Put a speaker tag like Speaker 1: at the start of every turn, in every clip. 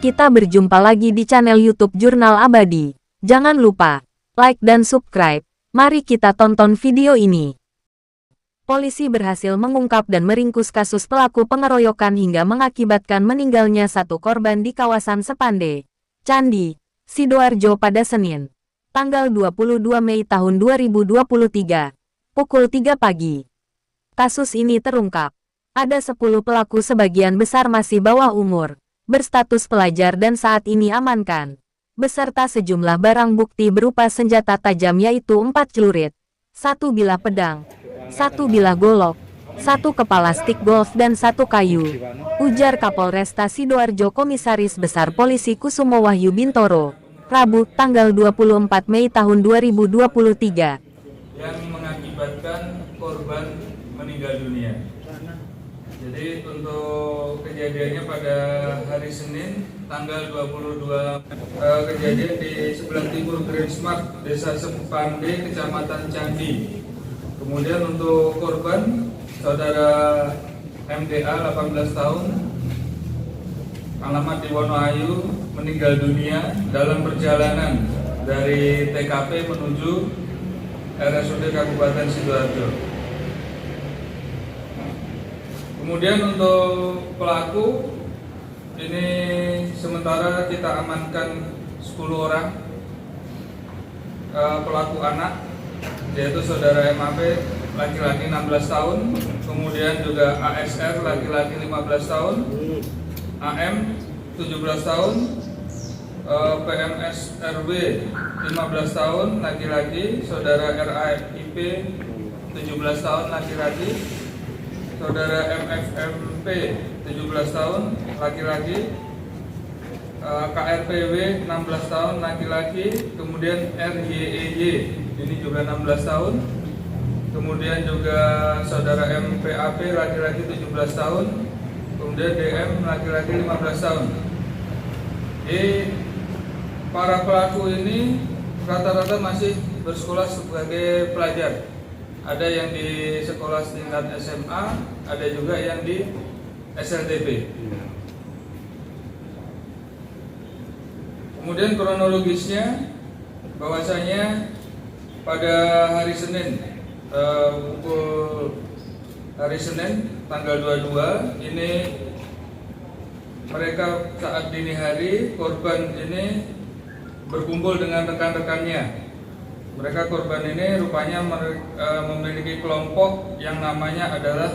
Speaker 1: Kita berjumpa lagi di channel YouTube Jurnal Abadi. Jangan lupa like dan subscribe. Mari kita tonton video ini. Polisi berhasil mengungkap dan meringkus kasus pelaku pengeroyokan hingga mengakibatkan meninggalnya satu korban di kawasan Sepande, Candi, Sidoarjo pada Senin, tanggal 22 Mei tahun 2023, pukul 3 pagi. Kasus ini terungkap. Ada 10 pelaku, sebagian besar masih bawah umur, berstatus pelajar dan saat ini amankan, beserta sejumlah barang bukti berupa senjata tajam yaitu 4 celurit, 1 bilah pedang, 1 bilah golok, 1 kepala stik golf dan 1 kayu, ujar Kapolresta Sidoarjo Komisaris Besar Polisi Kusumo Wahyu Bintoro, Rabu, tanggal 24 Mei tahun 2023.
Speaker 2: Yang mengakibatkan korban meninggal dunia. Jadi untuk kejadiannya pada hari Senin tanggal 22, kejadian di sebelah timur Green Smart, Desa Sepande, Kecamatan Candi. Kemudian untuk korban saudara MDA 18 tahun, alamat di Wonoayu, meninggal dunia dalam perjalanan dari TKP menuju RSUD Kabupaten Sidoarjo. Kemudian untuk pelaku ini sementara kita amankan 10 orang pelaku anak, yaitu saudara MAP laki-laki 16 tahun, kemudian juga ASR laki-laki 15 tahun, AM 17 tahun, PMS RW 15 tahun laki-laki, saudara RAIP 17 tahun laki-laki, saudara MFMP 17 tahun laki-laki, KRPW 16 tahun laki-laki, kemudian RYEY ini juga 16 tahun, kemudian juga saudara MPAP laki-laki 17 tahun, kemudian DM laki-laki 15 tahun. Para pelaku ini rata-rata masih bersekolah sebagai pelajar. Ada yang di sekolah tingkat SMA, ada juga yang di SLTP. Kemudian kronologisnya, bahwasanya pada hari Senin, hari Senin tanggal 22 ini, mereka saat dini hari korban ini berkumpul dengan rekan-rekannya. Mereka korban ini rupanya memiliki kelompok yang namanya adalah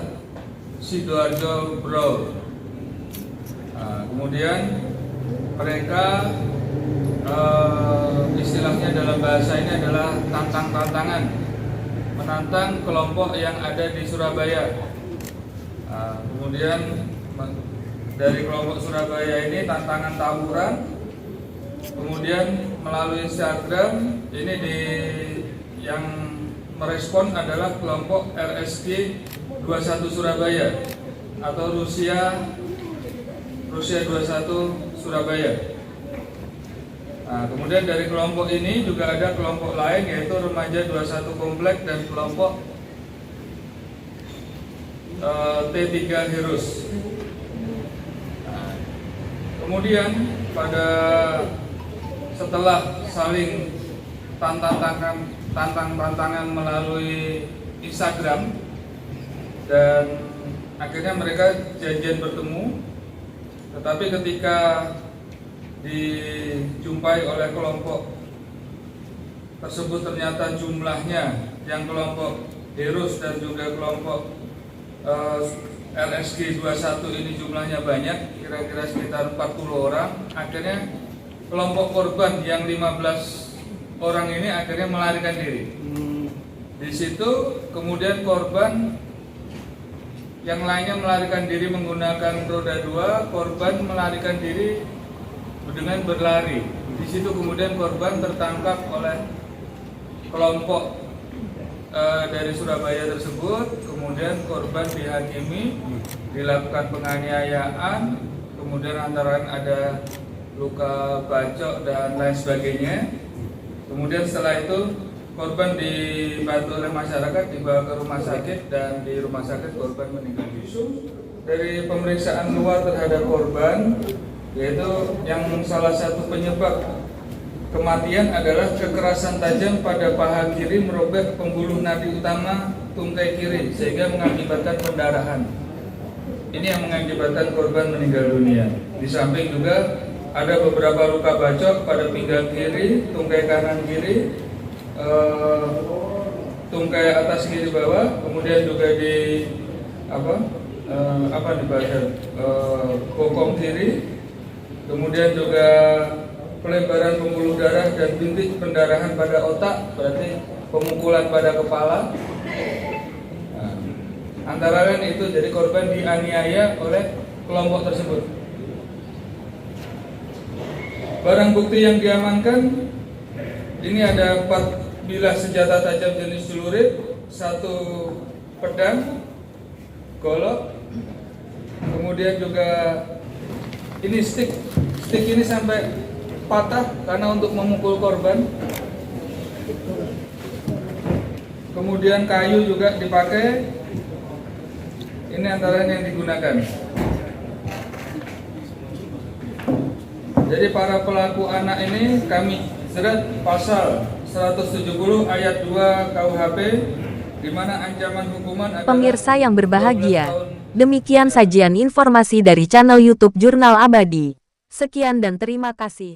Speaker 2: Sidoarjo Brawl. Kemudian mereka istilahnya dalam bahasa ini adalah tantang-tantangan, menantang kelompok yang ada di Surabaya. Kemudian dari kelompok Surabaya ini tantangan tawuran. Kemudian melalui Instagram ini yang merespon adalah kelompok RSG 21 Surabaya atau Rusia 21 Surabaya. Kemudian dari kelompok ini juga ada kelompok lain, yaitu Remaja 21 Komplek dan kelompok T3 Heroes. Kemudian setelah saling tantang-tantangan melalui Instagram, dan akhirnya mereka janjian bertemu, tetapi ketika dijumpai oleh kelompok tersebut ternyata jumlahnya, yang kelompok Heroes dan juga kelompok RSG 21 ini jumlahnya banyak, kira-kira sekitar 40 orang. Akhirnya kelompok korban yang 15 orang ini akhirnya melarikan diri. Di situ kemudian korban yang lainnya melarikan diri menggunakan roda 2, korban melarikan diri dengan berlari. Di situ kemudian korban tertangkap oleh kelompok dari Surabaya tersebut. Kemudian korban dihakimi, dilakukan penganiayaan, kemudian antara lain ada luka bacok dan lain sebagainya. Kemudian setelah itu korban dibantu oleh masyarakat, dibawa ke rumah sakit, dan di rumah sakit korban meninggal dunia. Dari pemeriksaan luar terhadap korban, yaitu yang salah satu penyebab kematian adalah kekerasan tajam pada paha kiri merobek pembuluh nadi utama tungkai kiri sehingga mengakibatkan pendarahan. Ini yang mengakibatkan korban meninggal dunia. Di samping juga ada beberapa luka bacok pada pinggang kiri, tungkai kanan kiri, tungkai atas kiri bawah, kemudian juga di bokong kiri, kemudian juga pelebaran pembuluh darah dan bintik pendarahan pada otak, berarti pemukulan pada kepala. Nah, antara lain itu, jadi korban dianiaya oleh kelompok tersebut. Barang bukti yang diamankan, ini ada 4 bilah senjata tajam jenis celurit, 1 pedang, golok, kemudian juga ini stick ini sampai patah karena untuk memukul korban. Kemudian kayu juga dipakai. Ini antara yang digunakan. Jadi para pelaku anak ini kami jerat pasal 170 ayat 2 KUHP, di mana ancaman hukuman adalah
Speaker 1: Pemirsa yang
Speaker 2: 12
Speaker 1: berbahagia,
Speaker 2: tahun.
Speaker 1: demikian sajian informasi dari channel YouTube Jurnal Abadi. Sekian dan terima kasih.